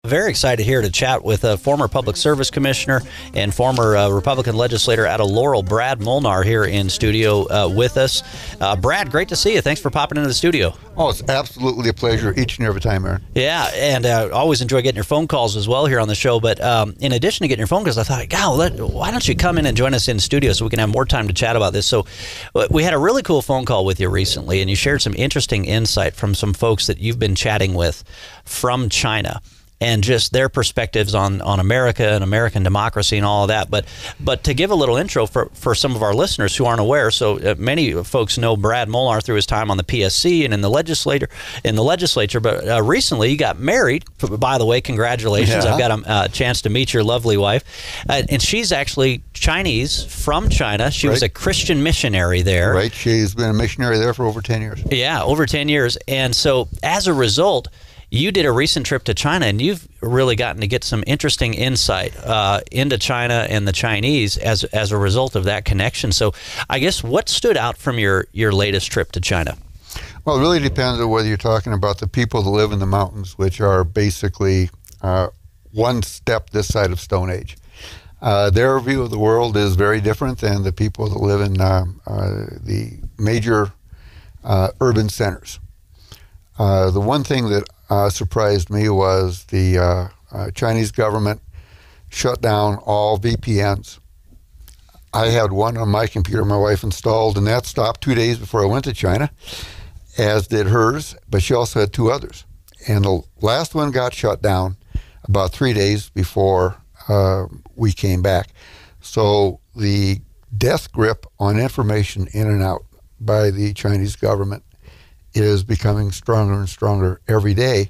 Very excited here to chat with a former public service commissioner and former Republican legislator out of Laurel, Brad Molnar, here in studio with us. Brad, great to see you. Thanks for popping into the studio. Oh, it's absolutely a pleasure each and every time, Aaron. Yeah, and always enjoy getting your phone calls as well here on the show. But in addition to getting your phone calls, I thought, God, why don't you come in and join us in studio so we can have more time to chat about this? So we had a really cool phone call with you recently, and you shared some interesting insight from some folks that you've been chatting with from China, and just their perspectives on America and American democracy and all of that. But to give a little intro for some of our listeners who aren't aware, so many folks know Brad Molnar through his time on the PSC and in the legislature. But recently you got married. By the way, congratulations! Yeah. I've got a chance to meet your lovely wife, and she's actually Chinese from China. She was a Christian missionary there. Right. She's been a missionary there for over 10 years. Yeah, over 10 years. And so as a result, you did a recent trip to China, and you've really gotten to get some interesting insight into China and the Chinese as a result of that connection. So I guess what stood out from your latest trip to China? Well, it really depends on whether you're talking about the people that live in the mountains, which are basically one step this side of Stone Age. Their view of the world is very different than the people that live in the major urban centers. The one thing that surprised me was the Chinese government shut down all VPNs. I had one on my computer my wife installed, and that stopped 2 days before I went to China, as did hers, but she also had two others. And the last one got shut down about 3 days before we came back. So the death grip on information in and out by the Chinese government is becoming stronger and stronger every day.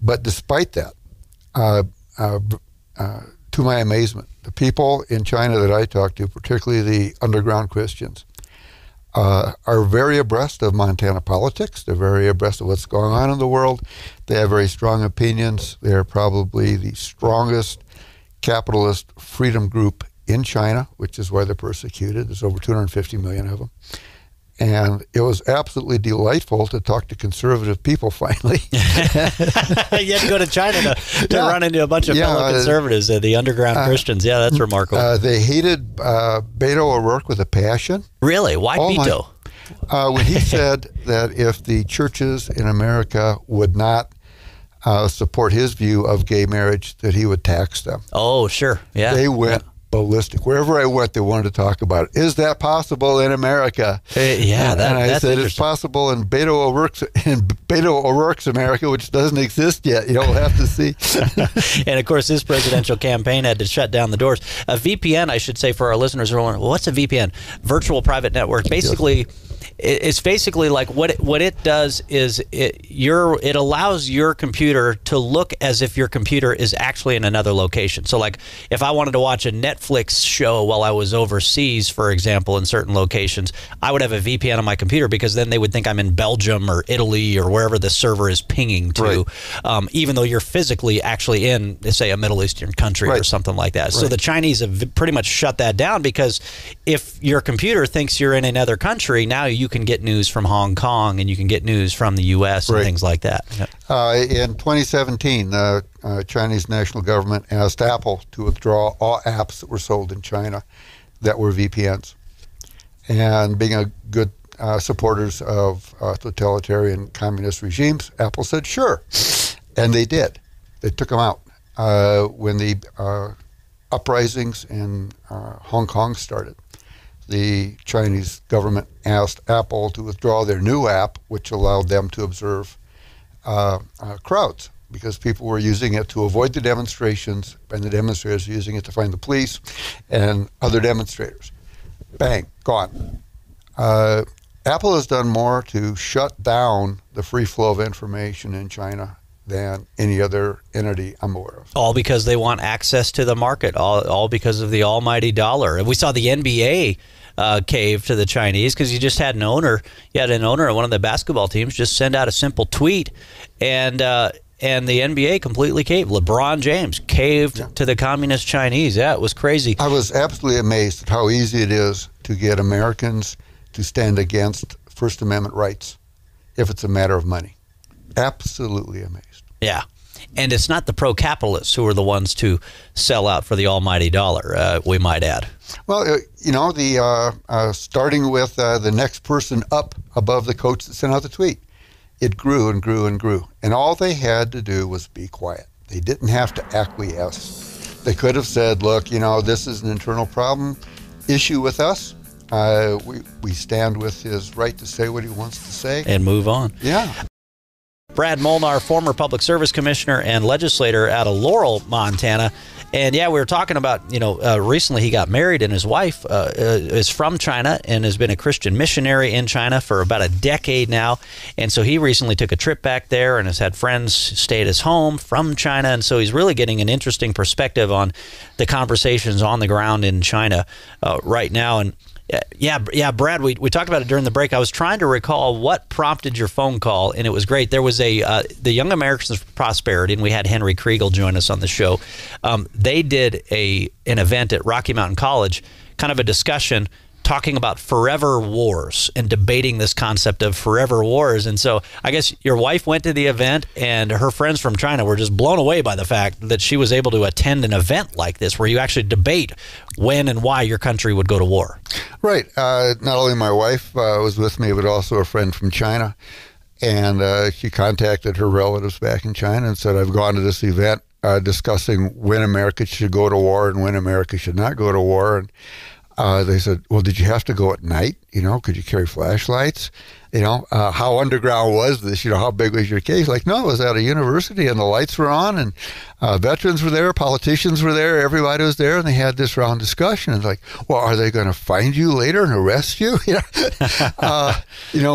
But despite that, to my amazement, the people in China that I talk to, particularly the underground Christians, are very abreast of Montana politics. They're very abreast of what's going on in the world. They have very strong opinions. They're probably the strongest capitalist freedom group in China, which is why they're persecuted. There's over 250 million of them. And it was absolutely delightful to talk to conservative people finally. You had to go to China to run into a bunch of fellow conservatives, the underground Christians. Yeah, that's remarkable. They hated Beto O'Rourke with a passion. Really? Why Beto? When he said that if the churches in America would not support his view of gay marriage, that he would tax them. Oh, sure. Yeah. They went ballistic. Wherever I went, they wanted to talk about it. Is that possible in America? Yeah, and I said it's possible in Beto O'Rourke's America, which doesn't exist yet. You'll have to see. And of course, his presidential campaign had to shut down the doors. A VPN, I should say, for our listeners who are wondering, well, what's a VPN? Virtual private network. Basically, it's basically like what it does is it allows your computer to look as if your computer is actually in another location. So like if I wanted to watch a Netflix show while I was overseas, for example, in certain locations, I would have a VPN on my computer, because then they would think I'm in Belgium or Italy or wherever the server is pinging to, even though you're physically actually in, say, a Middle Eastern country or something like that. So the Chinese have pretty much shut that down, because if your computer thinks you're in another country, now you can get news from Hong Kong and you can get news from the U.S. and things like that. In 2017, the Chinese national government asked Apple to withdraw all apps that were sold in China that were VPNs. And being a good supporters of totalitarian communist regimes, Apple said, sure. And they did. They took them out. When the uprisings in Hong Kong started, the Chinese government asked Apple to withdraw their new app, which allowed them to observe crowds, because people were using it to avoid the demonstrations, and the demonstrators were using it to find the police and other demonstrators. Bang, gone. Apple has done more to shut down the free flow of information in China than any other entity I'm aware of. All because they want access to the market, all because of the almighty dollar. And we saw the NBA cave to the Chinese, because you just had an owner. You had an owner of one of the basketball teams just send out a simple tweet, and the NBA completely caved. LeBron James caved to the communist Chinese. Yeah, it was crazy. I was absolutely amazed at how easy it is to get Americans to stand against First Amendment rights if it's a matter of money. Absolutely amazed. Yeah. And it's not the pro-capitalists who are the ones to sell out for the almighty dollar, we might add. Well, you know, starting with the next person up above the coach that sent out the tweet, it grew and grew and grew. And all they had to do was be quiet. They didn't have to acquiesce. They could have said, look, you know, this is an internal problem issue with us. We stand with his right to say what he wants to say. And move on. Yeah. Brad Molnar, former public service commissioner and legislator out of Laurel, Montana. And yeah, we were talking about, recently he got married, and his wife is from China and has been a Christian missionary in China for about a decade now. And so he recently took a trip back there and has had friends stay at his home from China. And so he's really getting an interesting perspective on the conversations on the ground in China right now. And yeah, Brad, we talked about it during the break. I was trying to recall what prompted your phone call, and it was great. There was the Young Americans for Prosperity, and we had Henry Kriegel join us on the show. They did an event at Rocky Mountain College, kind of a discussion talking about forever wars and debating this concept of forever wars. And so I guess your wife went to the event, and her friends from China were just blown away by the fact that she was able to attend an event like this where you actually debate when and why your country would go to war. Right. Not only my wife was with me, but also a friend from China. And she contacted her relatives back in China and said, I've gone to this event discussing when America should go to war and when America should not go to war. And they said, well, did you have to go at night? Could you carry flashlights? How underground was this? How big was your case? Like, no, it was at a university and the lights were on and veterans were there, politicians were there, everybody was there, and they had this round discussion. And like, well, are they going to find you later and arrest you?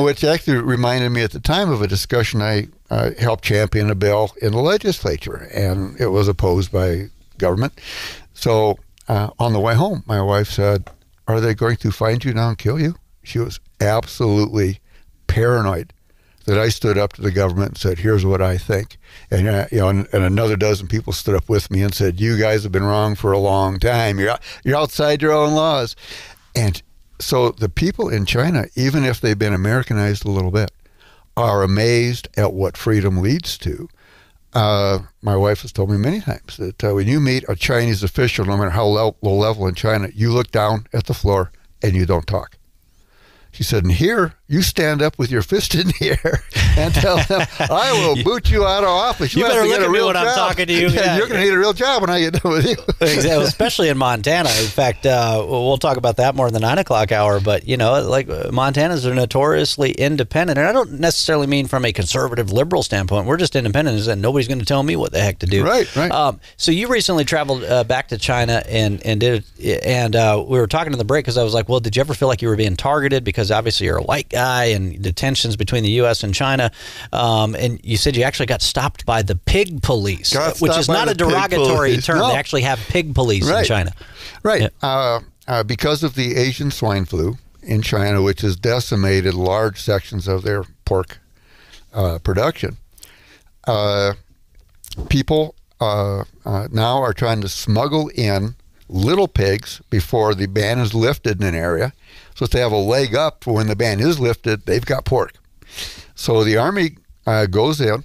Which actually reminded me at the time of a discussion I helped champion a bill in the legislature, and it was opposed by government. So on the way home, my wife said, are they going to find you now and kill you? She was absolutely paranoid that I stood up to the government and said, here's what I think. And, and another dozen people stood up with me and said, you guys have been wrong for a long time. You're outside your own laws. And so the people in China, even if they've been Americanized a little bit, are amazed at what freedom leads to. My wife has told me many times that when you meet a Chinese official, no matter how low level in China, you look down at the floor and you don't talk. She said, and here, you stand up with your fist in the air and tell them, I will boot you out of office. You better look at me when I'm talking to you. Yeah, you're going to need a real job when I get done with you. Exactly, especially in Montana. In fact, we'll talk about that more in the 9 o'clock hour. But, Montanans are notoriously independent. And I don't necessarily mean from a conservative liberal standpoint. We're just independent, and nobody's going to tell me what the heck to do. Right. So you recently traveled back to China and did it. And we were talking in the break because I was like, well, did you ever feel like you were being targeted? Because obviously you're a white guy and the tensions between the U.S. and China. And you said you actually got stopped by the pig police, which is not a derogatory term. No. They actually have pig police in China. Right. Yeah. Because of the Asian swine flu in China, which has decimated large sections of their pork production, people now are trying to smuggle in little pigs before the ban is lifted in an area. So if they have a leg up for when the ban is lifted, they've got pork. So the Army goes in.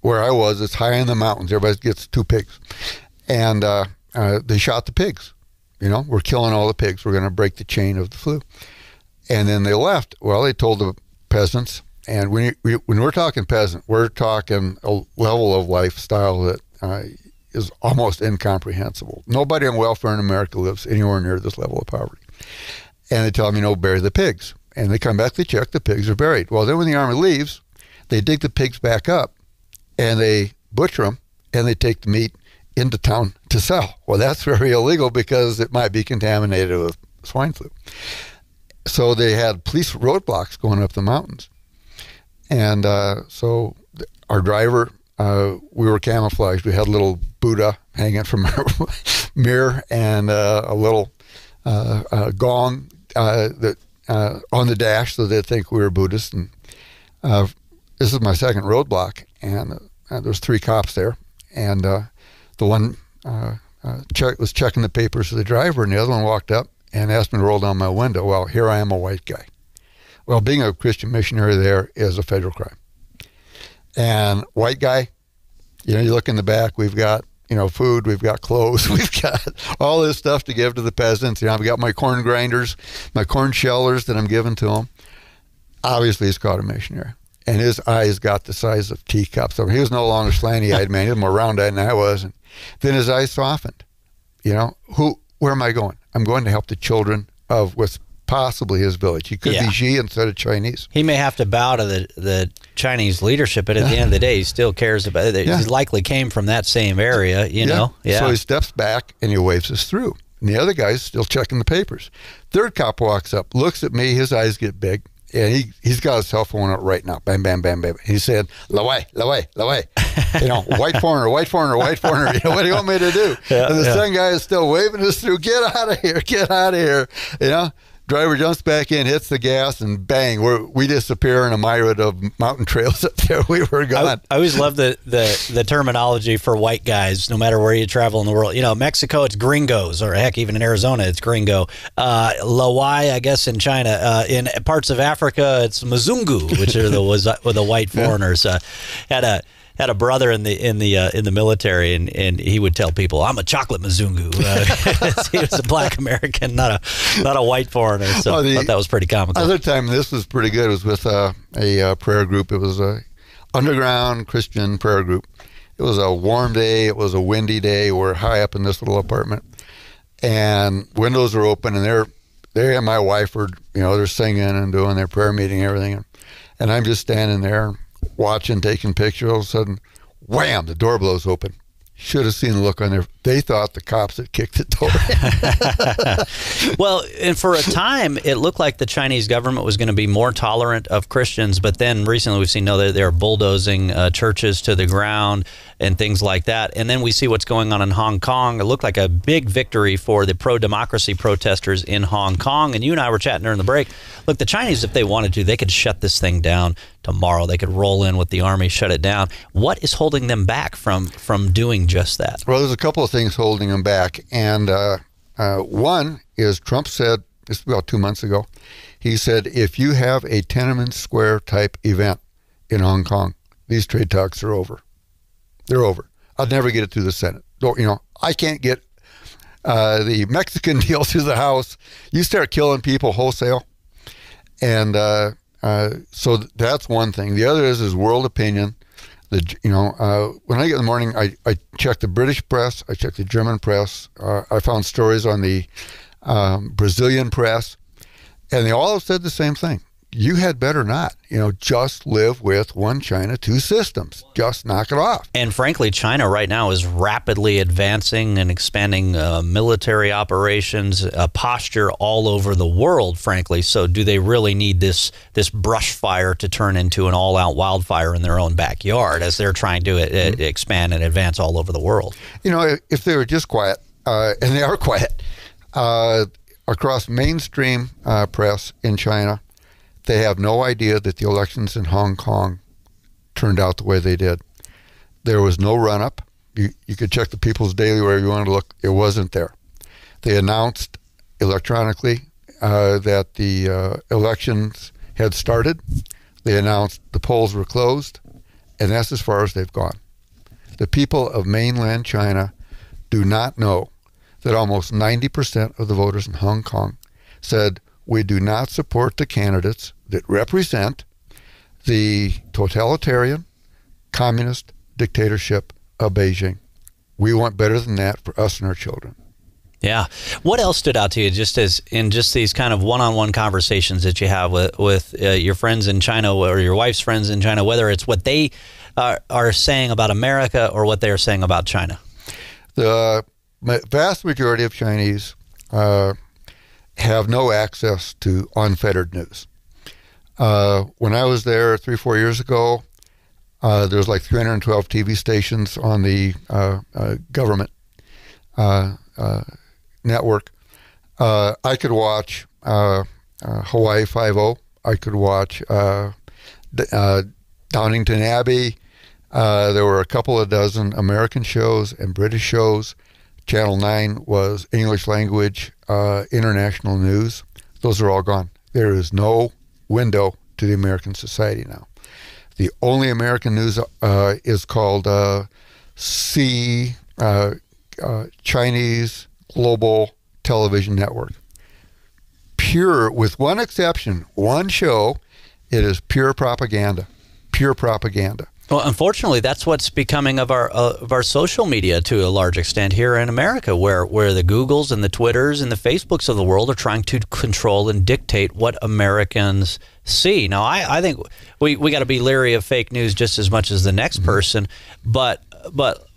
Where I was, it's high in the mountains. Everybody gets 2 pigs. And they shot the pigs. We're killing all the pigs. We're going to break the chain of the flu. And then they left. Well, they told the peasants, and when we're talking peasant, we're talking a level of lifestyle that is almost incomprehensible. Nobody on welfare in America lives anywhere near this level of poverty. And they tell them, bury the pigs. And they come back, they check, the pigs are buried. Well, then when the Army leaves, they dig the pigs back up, and they butcher them, and they take the meat into town to sell. Well, that's very illegal because it might be contaminated with swine flu. So they had police roadblocks going up the mountains. And so our driver, we were camouflaged. We had a little Buddha hanging from our mirror and a little gong that on the dash so they'd think we were Buddhists. And this is my second roadblock, and there's 3 cops there. And the one was checking the papers of the driver, and the other one walked up and asked me to roll down my window. Well, here I am, a white guy. Well, being a Christian missionary there is a federal crime. And white guy, You look in the back, we've got, food, we've got clothes, we've got all this stuff to give to the peasants. I've got my corn grinders, my corn shellers that I'm giving to them. Obviously, he's called a missionary. And his eyes got the size of teacups. So he was no longer slanty-eyed, man. He was more round-eyed than I was. And then his eyes softened. Where am I going? I'm going to help the children of what's possibly his village. He could be Xi instead of Chinese. He may have to bow to the Chinese leadership, but at the end of the day, he still cares about it. He likely came from that same area, you know. Yeah. So he steps back and he waves us through. And the other guy's still checking the papers. Third cop walks up, looks at me, his eyes get big. And he's got his cell phone out right now. Bam, bam, bam, bam. He said, Laway, Laway, Laway. White foreigner, white foreigner, white foreigner. What do you want me to do? And the second guy is still waving us through. Get out of here. Get out of here. Driver jumps back in, hits the gas, and bang, we disappear in a myriad of mountain trails up there. We were gone. I always love the terminology for white guys, no matter where you travel in the world. Mexico, it's gringos, or heck, even in Arizona, it's gringo. Lawai, I guess, in China. In parts of Africa, it's Mzungu, which are the white foreigners. Had a brother in the military, and he would tell people, "I'm a chocolate Mzungu." He was a black American, not a white foreigner. So I thought that was pretty comical. Other time, this was pretty good. It was with a prayer group. It was a underground Christian prayer group. It was a warm day. It was a windy day. We're high up in this little apartment, and windows are open, and they and my wife are they're singing and doing their prayer meeting and everything, and I'm just standing there watching, taking pictures. All of a sudden, wham, the door blows open. Should have seen the look on their. They thought the cops had kicked the door in. Well, and for a time, it looked like the Chinese government was going to be more tolerant of Christians, but then recently we've seen they're bulldozing churches to the ground and things like that. And then we see what's going on in Hong Kong. It looked like a big victory for the pro-democracy protesters in Hong Kong. And you and I were chatting during the break. Look, the Chinese, if they wanted to, they could shut this thing down tomorrow. They could roll in with the army, shut it down. What is holding them back from doing just that? Well, there's a couple of things holding them back. And one is Trump said, this was about 2 months ago, he said, if you have a Tiananmen Square type event in Hong Kong, these trade talks are over. They're over. I'll never get it through the Senate. I can't get the Mexican deal through the House. You start killing people wholesale. And so that's one thing. The other is world opinion. When I get in the morning, I check the British press. I check the German press. I found stories on the Brazilian press. And they all have said the same thing. You had better not, just live with one China, two systems. Just knock it off. And frankly, China right now is rapidly advancing and expanding military operations, posture all over the world, frankly. So do they really need this brush fire to turn into an all-out wildfire in their own backyard as they're trying to expand and advance all over the world? If they were just quiet, and they are quiet, across mainstream press in China, they have no idea that the elections in Hong Kong turned out the way they did. There was no run-up. You could check the People's Daily wherever you wanted to look. It wasn't there. They announced electronically that the elections had started. They announced the polls were closed, and that's as far as they've gone. The people of mainland China do not know that almost 90% of the voters in Hong Kong said, we do not support the candidates that represent the totalitarian, communist dictatorship of Beijing. We want better than that for us and our children. Yeah. What else stood out to you just these kind of one-on-one conversations that you have with your friends in China or your wife's friends in China, whether it's what they are saying about America or what they are saying about China? The vast majority of Chinese have no access to unfettered news. When I was there 3-4 years ago, there was like 312 TV stations on the government network. I could watch Hawaii Five-0. I could watch Downington Abbey. There were a couple of dozen American shows and British shows. Channel 9 was English language, international news. Those are all gone. There is no window to the American society now. The only American news is called Chinese global television network. Pure, with one exception, one show, it is pure propaganda. Pure propaganda. Well, unfortunately, that's what's becoming of our social media to a large extent here in America, where the Googles and the Twitters and the Facebooks of the world are trying to control and dictate what Americans see. Now, I think we got to be leery of fake news just as much as the next person, but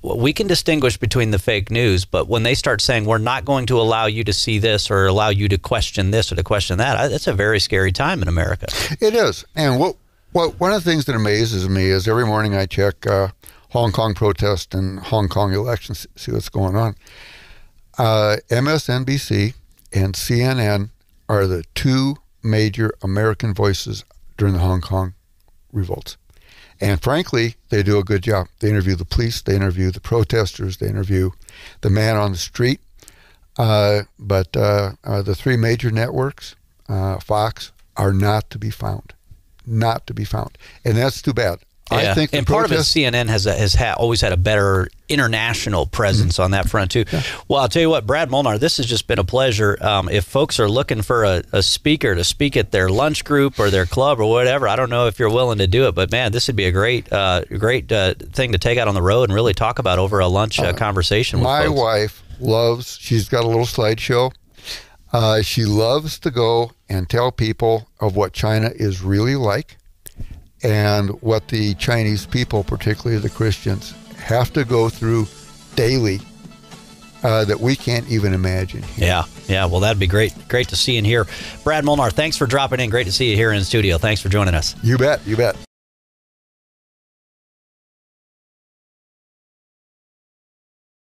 we can distinguish between the fake news. But when they start saying we're not going to allow you to see this or allow you to question this or to question that, that's a very scary time in America. It is, and one of the things that amazes me is every morning I check Hong Kong protest and Hong Kong elections, see what's going on. MSNBC and CNN are the two major American voices during the Hong Kong revolts. And frankly, they do a good job. They interview the police, they interview the protesters, they interview the man on the street. But the three major networks, Fox, are not to be found. Not to be found, and that's too bad. Yeah. I think, and part of it, CNN has always had a better international presence on that front too. Yeah. Well, I'll tell you what, Brad Molnar, this has just been a pleasure. If folks are looking for a speaker to speak at their lunch group or their club or whatever, I don't know if you're willing to do it, but man, this would be a great thing to take out on the road and really talk about over a lunch conversation with my folks. wife loves. She's got a little slideshow. She loves to go and tell people of what China is really like and what the Chinese people, particularly the Christians, have to go through daily that we can't even imagine. Yeah. Well, that'd be great to see and hear. Brad Molnar, thanks for dropping in. Great to see you here in the studio. Thanks for joining us. You bet.